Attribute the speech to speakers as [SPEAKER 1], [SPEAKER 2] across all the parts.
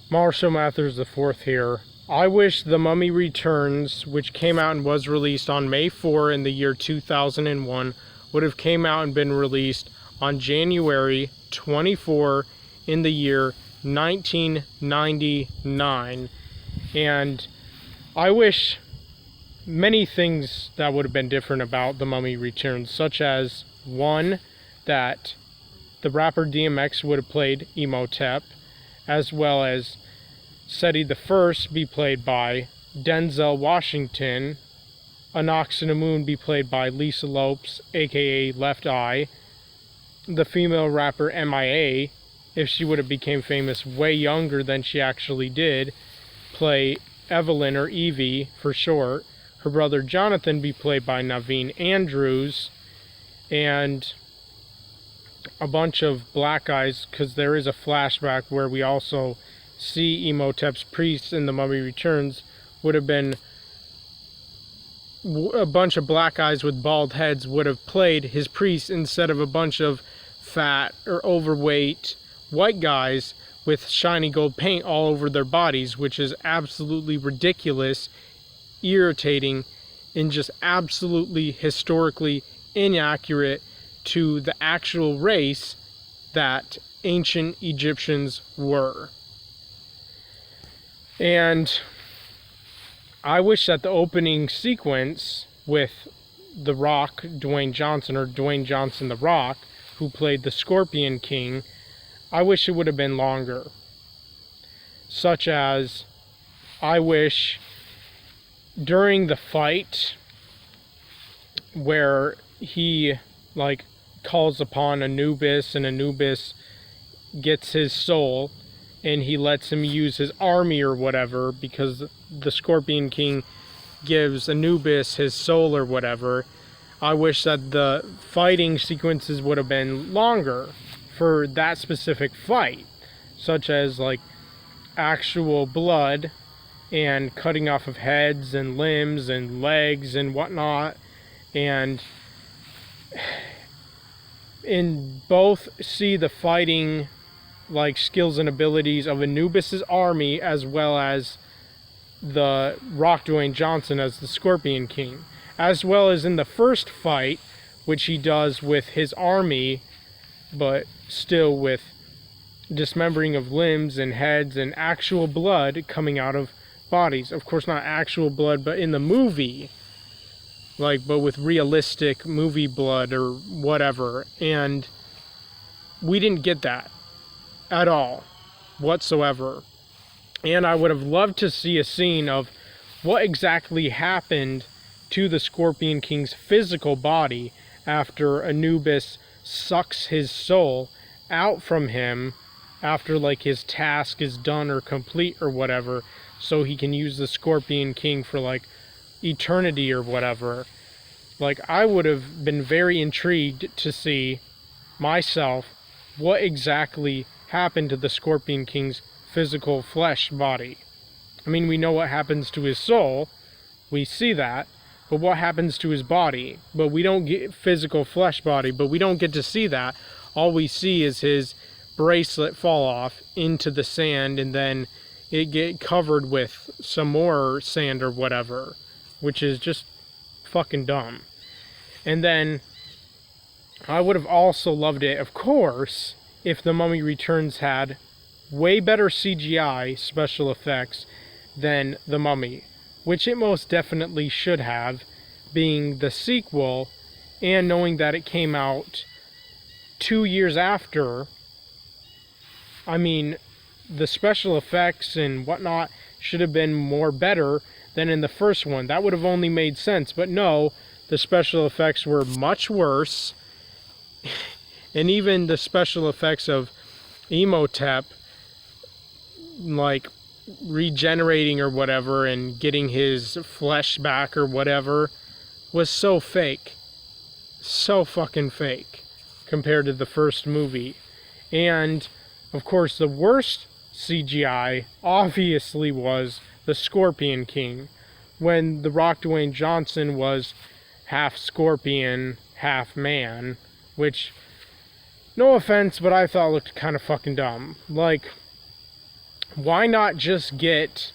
[SPEAKER 1] Marshall Mathers IV here. I wish The Mummy Returns, which came out and was released on May 4 in the year 2001, would have came out and been released on January 24 in the year 1999. And I wish many things that would have been different about The Mummy Returns, such as, one, that the rapper DMX would have played Imhotep, as well as Seti the First be played by Denzel Washington, Anoxinamoon be played by Lisa Lopes, aka Left Eye, the female rapper MIA, if she would have became famous way younger than she actually did, play Evelyn or Evie for short, her brother Jonathan be played by Naveen Andrews, and a bunch of black guys, because there is a flashback where we also see Imhotep's priest in The Mummy Returns, would have been a bunch of black guys with bald heads would have played his priest instead of a bunch of fat or overweight white guys with shiny gold paint all over their bodies, which is absolutely ridiculous, irritating, and just absolutely historically inaccurate to the actual race that ancient Egyptians were. And I wish that the opening sequence with The Rock, Dwayne Johnson, or Dwayne Johnson The Rock, who played the Scorpion King, I wish it would have been longer. Such as, I wish during the fight where he calls upon Anubis, and Anubis gets his soul and he lets him use his army or whatever, because the Scorpion King gives Anubis his soul or whatever. I wish that the fighting sequences would have been longer for that specific fight, such as actual blood and cutting off of heads and limbs and legs and whatnot, and in both see the fighting skills and abilities of Anubis's army, as well as the Rock Dwayne Johnson as the Scorpion King, as well as in the first fight, which he does with his army, but still with dismembering of limbs and heads and actual blood coming out of bodies. Of course, not actual blood, but in the movie, but with realistic movie blood or whatever. And we didn't get that at all, whatsoever. And I would have loved to see a scene of what exactly happened to the Scorpion King's physical body after Anubis sucks his soul out from him after his task is done or complete or whatever, so he can use the Scorpion King for eternity or whatever. I would have been very intrigued to see myself what exactly happened to the Scorpion King's physical flesh body. I mean, we know what happens to his soul, we see that, but what happens to his body? But we don't get physical flesh body, but we don't get to see that. All we see is his bracelet fall off into the sand, and then it get covered with some more sand or whatever, which is just fucking dumb. And then I would have also loved it, of course, if The Mummy Returns had way better CGI special effects than The Mummy, which it most definitely should have, being the sequel, and knowing that it came out 2 years after. I mean, the special effects and whatnot should have been more better than in the first one. That would have only made sense, but no, the special effects were much worse. And even the special effects of Imhotep, regenerating or whatever and getting his flesh back or whatever, was so fake. So fucking fake compared to the first movie. And, of course, the worst CGI obviously was the Scorpion King, when the Rock Dwayne Johnson was half scorpion, half man, which, no offense, but I thought looked kind of fucking dumb. why not just get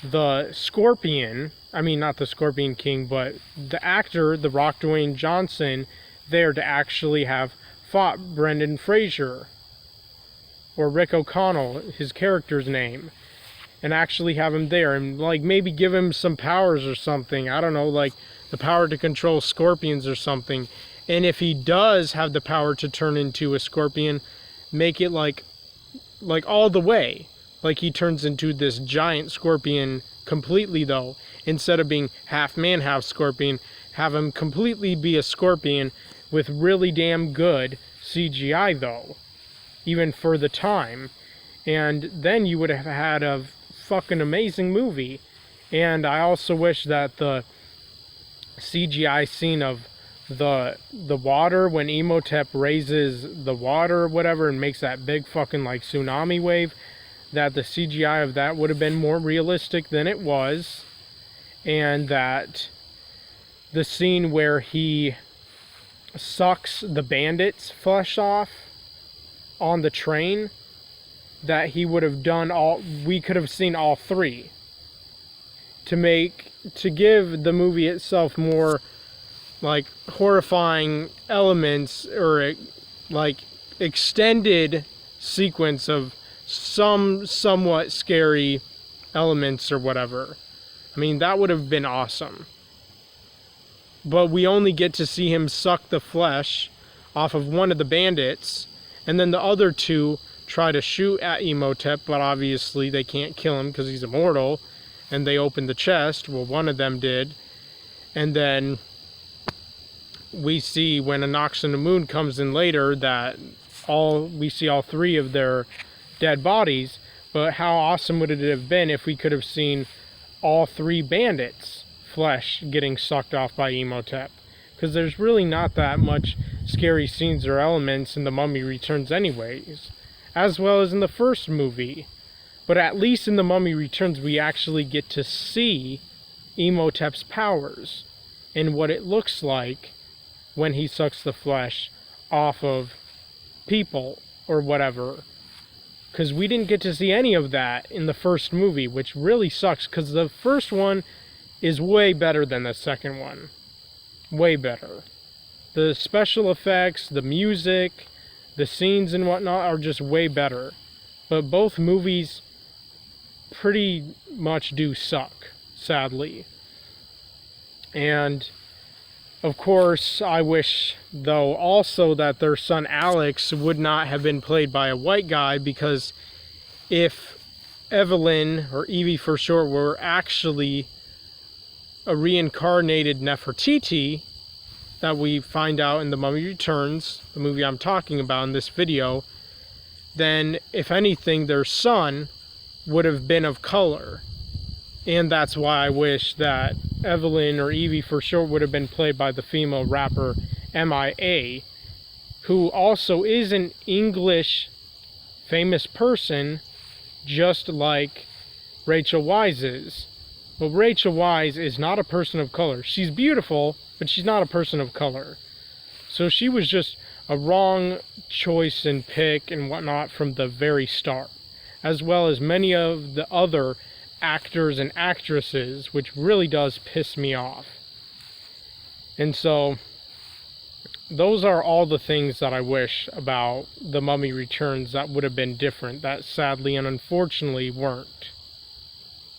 [SPEAKER 1] the Scorpion, I mean not the Scorpion King, but the actor, The Rock Dwayne Johnson, there to actually have fought Brendan Fraser, or Rick O'Connell, his character's name, and actually have him there, and like maybe give him some powers or something, I don't know, like the power to control scorpions or something. And if he does have the power to turn into a scorpion, make it like all the way, like he turns into this giant scorpion completely, though, instead of being half man half scorpion, have him completely be a scorpion with really damn good CGI, though, even for the time. And then you would have had a fucking amazing movie. And I also wish that the CGI scene of the water, when Imhotep raises the water or whatever and makes that big fucking like tsunami wave, that the CGI of that would have been more realistic than it was. And that the scene where he sucks the bandit's flesh off on the train, that he would have done all, we could have seen all three to give the movie itself more like horrifying elements, or like extended sequence of some somewhat scary elements or whatever. I mean, that would have been awesome. But we only get to see him suck the flesh off of one of the bandits, and then the other two try to shoot at Imhotep, but obviously they can't kill him because he's immortal, and they open the chest. Well, one of them did. And then we see when A Nox on the Moon comes in later that we see all three of their dead bodies. But how awesome would it have been if we could have seen all three bandits' flesh getting sucked off by Imhotep? Because there's really not that much scary scenes or elements in The Mummy Returns anyways, as well as in the first movie. But at least in The Mummy Returns we actually get to see Imhotep's powers and what it looks like when he sucks the flesh off of people or whatever. Because we didn't get to see any of that in the first movie, which really sucks, because the first one is way better than the second one. Way better. The special effects, the music, the scenes and whatnot are just way better. But both movies pretty much do suck, sadly. And of course, I wish, though, also that their son Alex would not have been played by a white guy, because if Evelyn, or Evie for short, were actually a reincarnated Nefertiti, that we find out in The Mummy Returns, the movie I'm talking about in this video, then, if anything, their son would have been of color. And that's why I wish that Evelyn, or Evie for short, would have been played by the female rapper MIA, who also is an English famous person, just like Rachel Weisz is. But Rachel Weisz is not a person of color. She's beautiful, but she's not a person of color. So she was just a wrong choice and pick and whatnot from the very start, as well as many of the other actors and actresses, which really does piss me off. And so those are all the things that I wish about The Mummy Returns that would have been different, that sadly and unfortunately weren't.